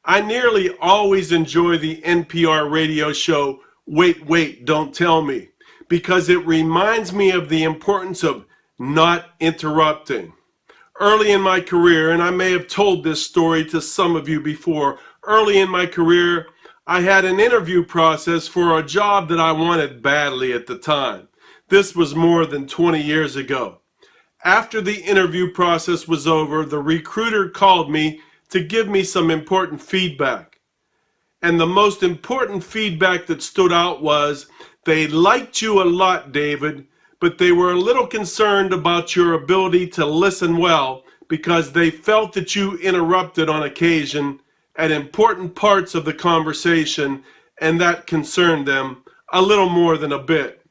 I nearly always enjoy the NPR radio show, Wait, Wait, Don't Tell Me, because it reminds me of the importance of not interrupting. Early in my career, and I may have told this story to some of you before, early in my career, I had an interview process for a job that I wanted badly at the time. This was more than 20 years ago. After the interview process was over, the recruiter called me to give me some important feedback. And the most important feedback that stood out was, they liked you a lot, David, but they were a little concerned about your ability to listen well because they felt that you interrupted on occasion at important parts of the conversation, and that concerned them a little more than a bit.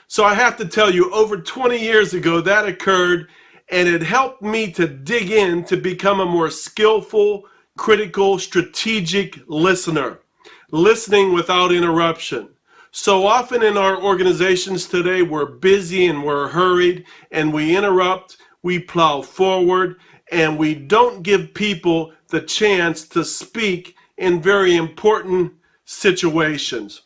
So I have to tell you, over 20 years ago that occurred, and it helped me to dig in to become a more skillful, critical, strategic listener, listening without interruption. So often in our organizations today, we're busy and we're hurried and we interrupt, we plow forward, and we don't give people the chance to speak in very important situations.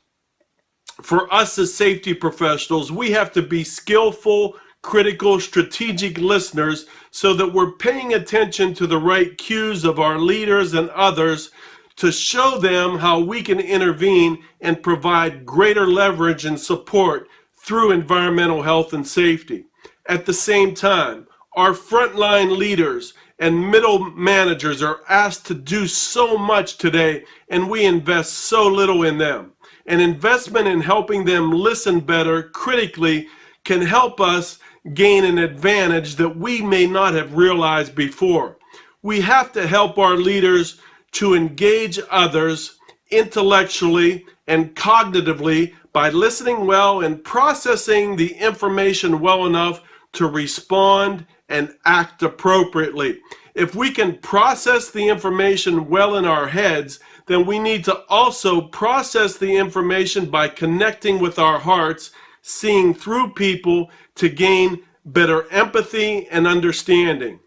For us as safety professionals, we have to be skillful, critical, strategic listeners so that we're paying attention to the right cues of our leaders and others to show them how we can intervene and provide greater leverage and support through environmental health and safety. At the same time, our frontline leaders and middle managers are asked to do so much today, and we invest so little in them. An investment in helping them listen better critically can help us gain an advantage that we may not have realized before. We have to help our leaders to engage others intellectually and cognitively by listening well and processing the information well enough to respond and act appropriately. If we can process the information well in our heads, then we need to also process the information by connecting with our hearts, seeing through people to gain better empathy and understanding.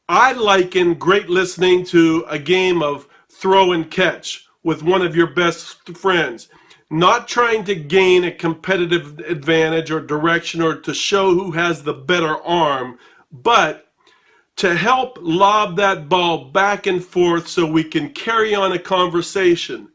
I liken great listening to a game of throw and catch with one of your best friends, not trying to gain a competitive advantage or direction or to show who has the better arm, but to help lob that ball back and forth so we can carry on a conversation,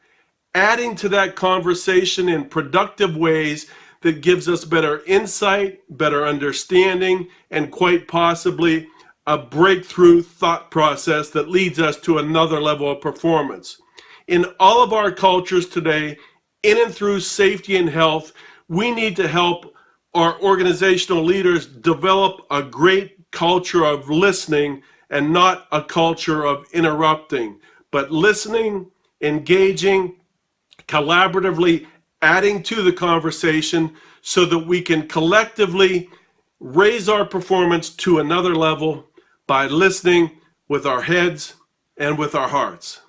adding to that conversation in productive ways that gives us better insight, better understanding, and quite possibly a breakthrough thought process that leads us to another level of performance. In all of our cultures today, in and through safety and health, we need to help our organizational leaders develop a great culture of listening and not a culture of interrupting, but listening, engaging, collaboratively adding to the conversation so that we can collectively raise our performance to another level by listening with our heads and with our hearts.